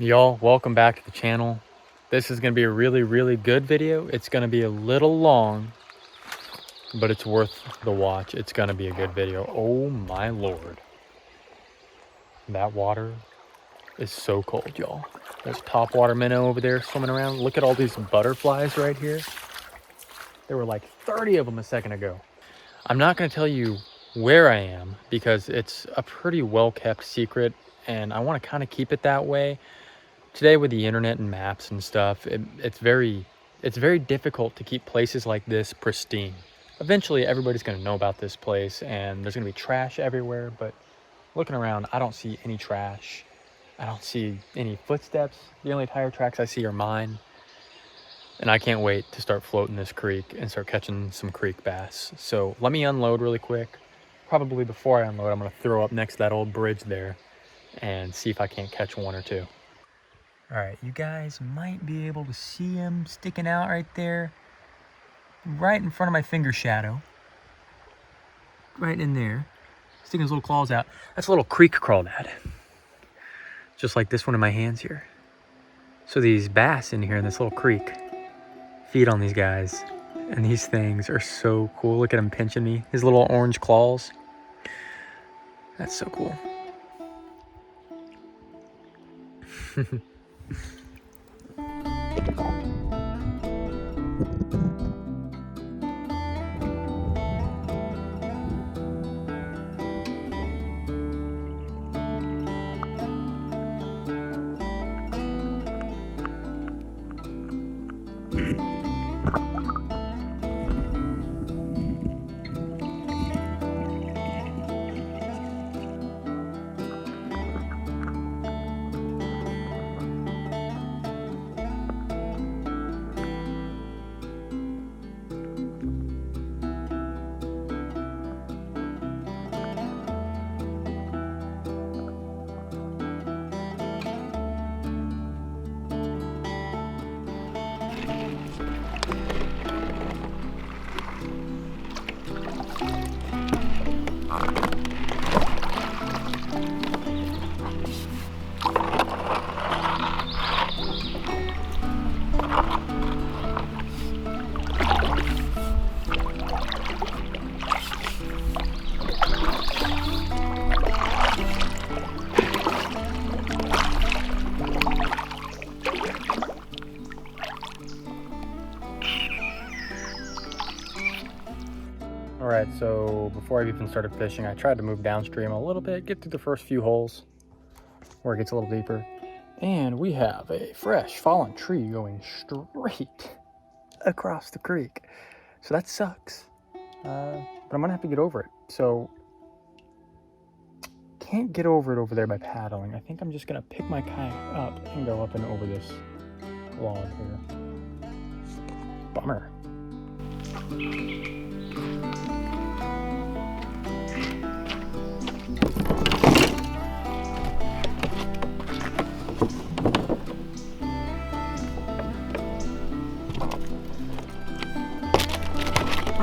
Y'all, welcome back to the channel. This is going to be a really good video. It's going to be a little long, but it's worth the watch. It's going to be a good video. Oh my lord. That water is so cold, y'all. There's topwater minnow over there swimming around. Look at all these butterflies right here. There were like 30 of them a second ago. I'm not going to tell you where I am because it's a pretty well-kept secret, and I want to kind of keep it that way. Today with the internet and maps and stuff, it's very difficult to keep places like this pristine. Eventually everybody's going to know about this place and there's going to be trash everywhere, but looking around, I don't see any trash. I don't see any footsteps. The only tire tracks I see are mine. And I can't wait to start floating this creek and start catching some creek bass. So let me unload really quick. Probably before I unload, I'm going to throw up next to that old bridge there and see if I can't catch one or two. All right, you guys might be able to see him sticking out right there, right in front of my finger shadow. Right in there, sticking his little claws out. That's a little creek crawdad, just like this one in my hands here. So these bass in here in this little creek feed on these guys, and these things are so cool. Look at him pinching me, his little orange claws. That's so cool. All right, so before I even started fishing, I tried to move downstream a little bit, get through the first few holes where it gets a little deeper. And we have a fresh fallen tree going straight across the creek. So that sucks, but I'm gonna have to get over it. So can't get over it over there by paddling. I think I'm just gonna pick my kayak up and go up and over this log here. Bummer.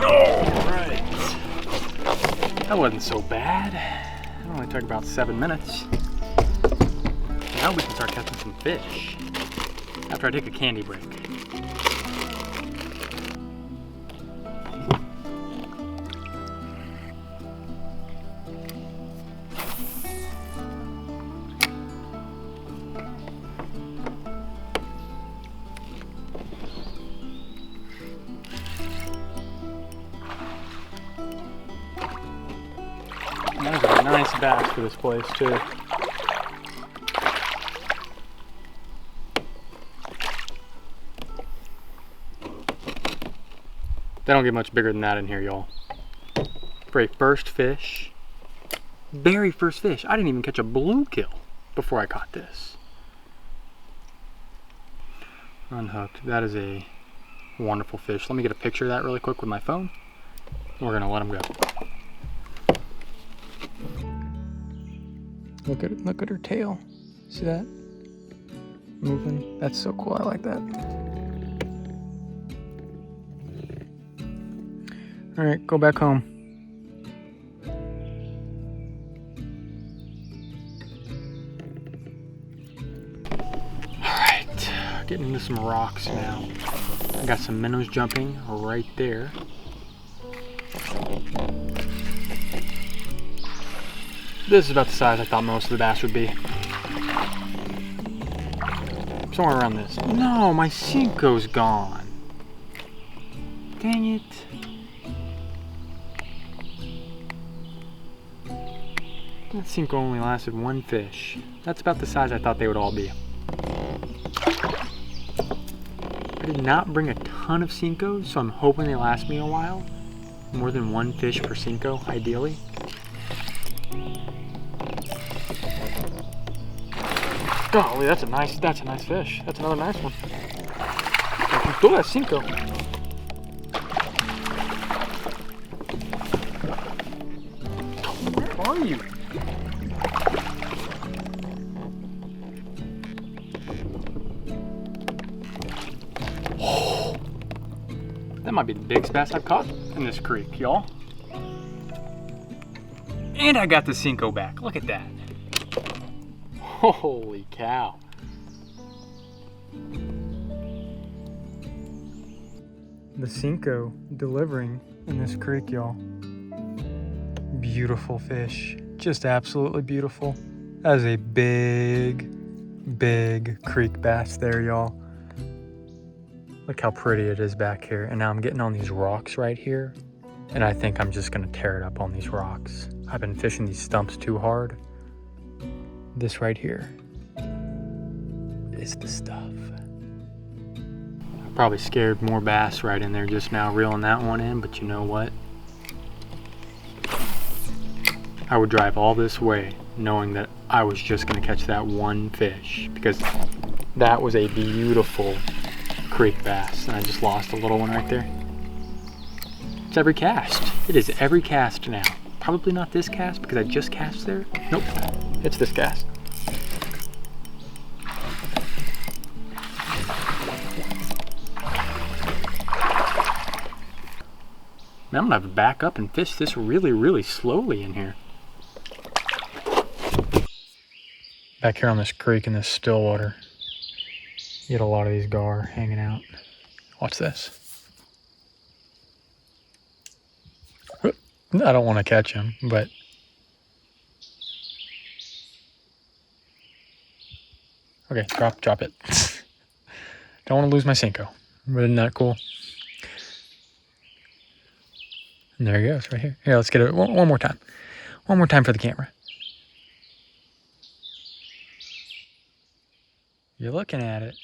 Alright. That wasn't so bad. It only took about 7 minutes. Now we can start catching some fish after I take a candy break. That is a nice bass for this place too. They don't get much bigger than that in here, y'all. For a first fish, very first fish. I didn't even catch a bluegill before I caught this. Unhooked. That is a wonderful fish. Let me get a picture of that really quick with my phone. We're gonna let him go. Look at her tail. See that? Moving. That's so cool. I like that. All right, go back home. getting into some rocks now. I got some minnows jumping right there. This is about the size I thought most of the bass would be. Somewhere around this. No, my Senko's gone. Dang it. That Senko only lasted one fish. That's about the size I thought they would all be. I did not bring a ton of Senkos, so I'm hoping they last me a while. More than one fish per Senko, ideally. Golly, that's a nice fish. That's another nice one. Throw that Senko. Where are you? Oh, that might be the biggest bass I've caught in this creek, y'all. And I got the Senko back. Look at that. Holy cow. The Senko delivering in this creek, y'all. Beautiful fish. Just absolutely beautiful. That is a big creek bass there, y'all. Look how pretty it is back here. And now I'm getting on these rocks right here. And I think I'm just gonna tear it up on these rocks. I've been fishing these stumps too hard. This right here is the stuff. I probably scared more bass right in there just now reeling that one in, but you know what? I would drive all this way knowing that I was just gonna catch that one fish, because that was a beautiful creek bass, and I just lost a little one right there. It's every cast. It is every cast now. Probably not this cast because I just cast there. Nope, it's this cast. Man, I'm gonna have to back up and fish this really slowly in here. Back here on this creek in this still water, you get a lot of these gar hanging out. Watch this. I don't want to catch him, but okay, drop it. Don't want to lose my Senko. But isn't that cool? And there he goes, right here. Here, let's get it one more time. One more time for the camera. You're looking at it.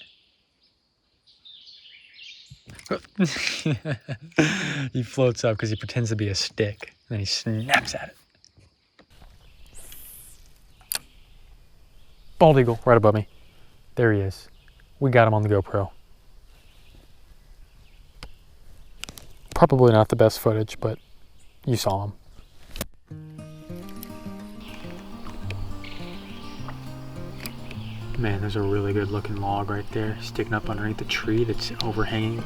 He floats up because he pretends to be a stick. And then he snaps at it. Bald eagle right above me. There he is. We got him on the GoPro. Probably not the best footage, but you saw him. Man, there's a really good looking log right there sticking up underneath the tree that's overhanging.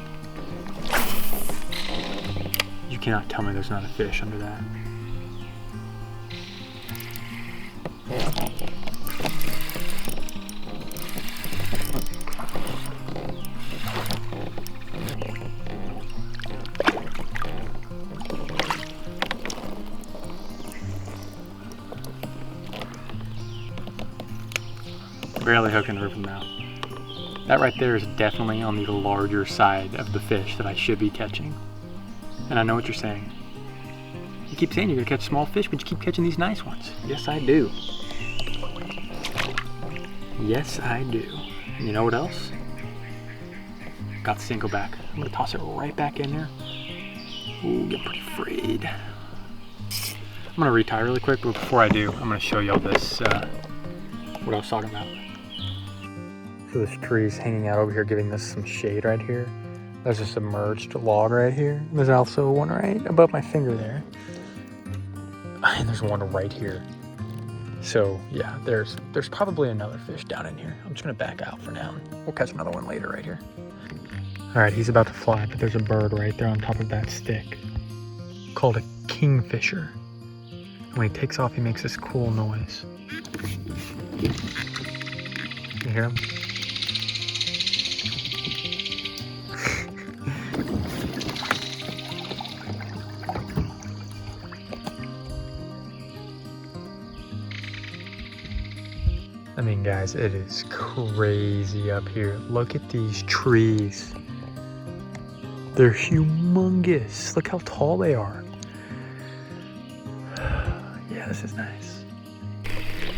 You cannot tell me there's not a fish under that. Barely hooking the roof of the mouth. That right there is definitely on the larger side of the fish that I should be catching. And I know what you're saying. You keep saying you're gonna catch small fish, but you keep catching these nice ones. Yes, I do. Yes, I do. And you know what else? Got the Senko back. I'm gonna toss it right back in there. Ooh, get pretty frayed. I'm gonna retie really quick, but before I do, I'm gonna show y'all this, what I was talking about. So this tree's hanging out over here, giving us some shade right here. There's a submerged log right here. There's also one right above my finger there. And there's one right here. So yeah, there's probably another fish down in here. I'm just gonna back out for now. We'll catch another one later right here. All right, he's about to fly, but there's a bird right there on top of that stick called a kingfisher. When he takes off, he makes this cool noise. You hear him? guys, it is crazy up here. Look at these trees. They're humongous. Look how tall they are. Yeah, this is nice.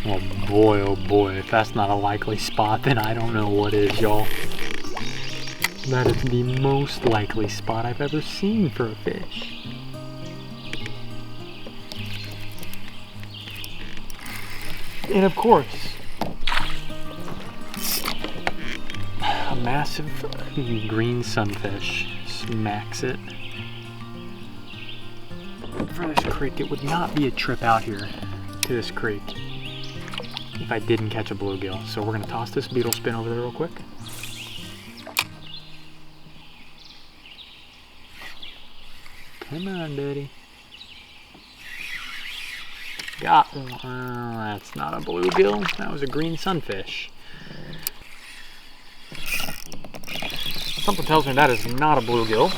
Oh boy, if that's not a likely spot, then I don't know what is, y'all. That is the most likely spot I've ever seen for a fish. And of course, a massive green sunfish smacks it. For this creek, it would not be a trip out here to this creek if I didn't catch a bluegill. So we're gonna toss this beetle spin over there real quick. Come on, buddy. Got one. That's not a bluegill. That was a green sunfish. Something tells me that is not a bluegill.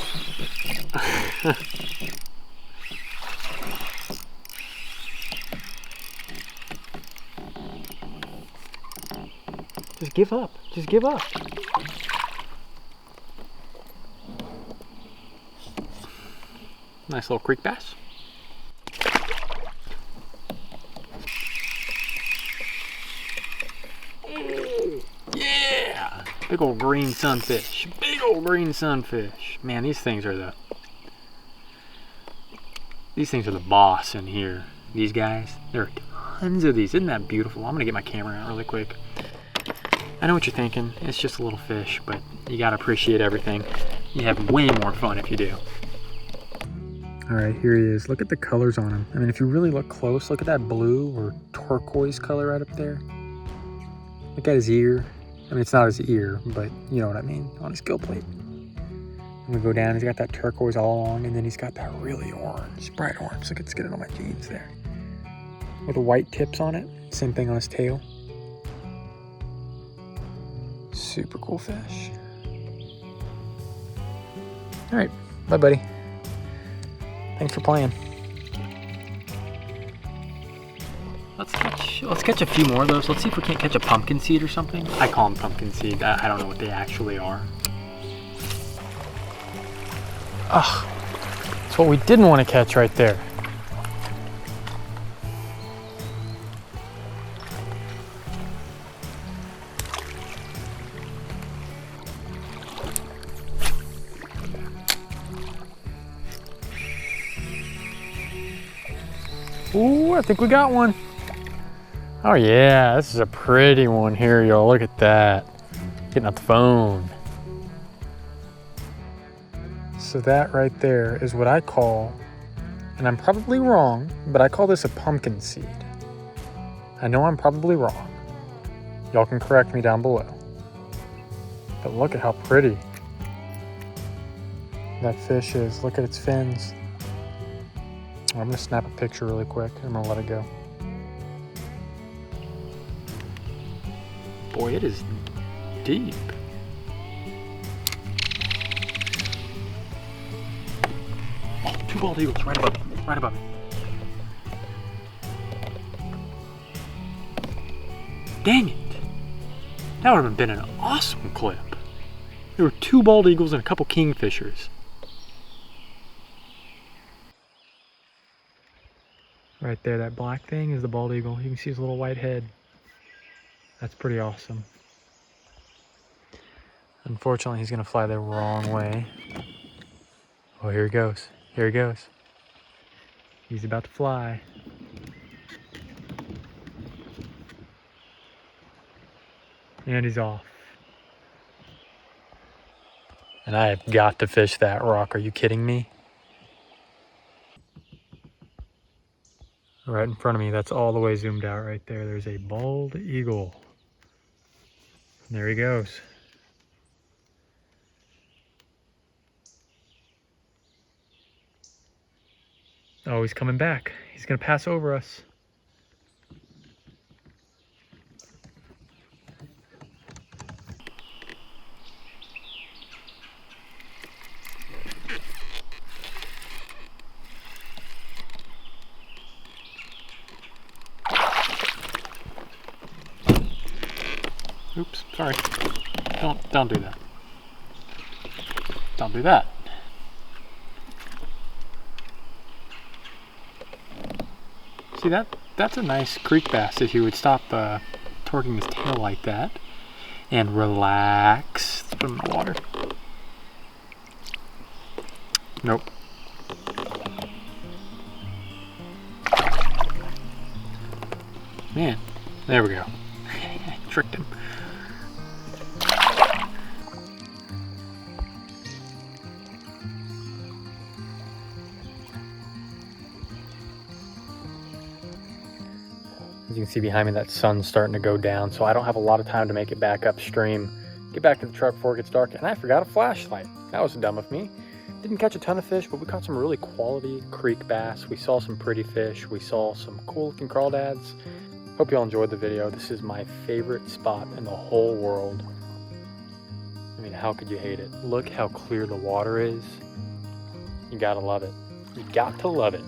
Just give up. Just give up. Nice little creek bass. Yeah! Big old green sunfish. Big old green sunfish. Man, these things are the boss in here. These guys. There are tons of these. Isn't that beautiful? I'm gonna get my camera out really quick. I know what you're thinking. It's just a little fish, but you gotta appreciate everything. You have way more fun if you do. All right, here he is. Look at the colors on him. I mean, if you really look close, look at that blue or turquoise color right up there. Look at his ear. I mean, it's not his ear, but you know what I mean, on his gill plate. And we go down, he's got that turquoise all along, and then he's got that really orange, bright orange. Look, it's getting on my jeans there. With the white tips on it. Same thing on his tail. Super cool fish. All right, bye, buddy. Thanks for playing. Let's catch a few more of those. Let's see if we can't catch a pumpkin seed or something. I call them pumpkin seed. I don't know what they actually are. Ugh, that's what we didn't want to catch right there. Ooh, I think we got one. Oh yeah, this is a pretty one here, y'all. Look at that. Getting out the phone. So that right there is what I call, and I'm probably wrong, but I call this a pumpkin seed. I know I'm probably wrong. Y'all can correct me down below. But look at how pretty that fish is. Look at its fins. I'm gonna snap a picture really quick. I'm gonna let it go. Boy, it is deep. Oh, 2 bald eagles right above me, right above me. Dang it. That would have been an awesome clip. There were 2 bald eagles and a couple kingfishers. Right there, that black thing is the bald eagle. You can see his little white head. That's pretty awesome. Unfortunately, he's gonna fly the wrong way. Oh, here he goes. Here he goes. He's about to fly. And he's off. And I have got to fish that rock. Are you kidding me? Right in front of me, that's all the way zoomed out right there. There's a bald eagle. There he goes. Oh, he's coming back. He's gonna pass over us. Sorry. Don't do that. Don't do that. See that? That's a nice creek bass if you would stop torquing his tail like that and relax. Let's put him in the water. Nope. Man, there we go. Tricked him. As you can see behind me, that sun's starting to go down, so I don't have a lot of time to make it back upstream. Get back to the truck before it gets dark, and I forgot a flashlight. That was dumb of me. Didn't catch a ton of fish, but we caught some really quality creek bass. We saw some pretty fish. We saw some cool looking crawdads. Hope you all enjoyed the video. This is my favorite spot in the whole world. I mean, how could you hate it? Look how clear the water is. You gotta love it. You got to love it.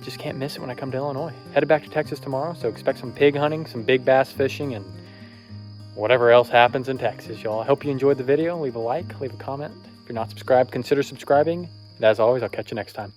Just can't miss it when I come to Illinois. Headed back to Texas tomorrow, so expect some pig hunting, some big bass fishing, and whatever else happens in Texas, y'all. I hope you enjoyed the video. Leave a like, leave a comment. If you're not subscribed, consider subscribing. And as always, I'll catch you next time.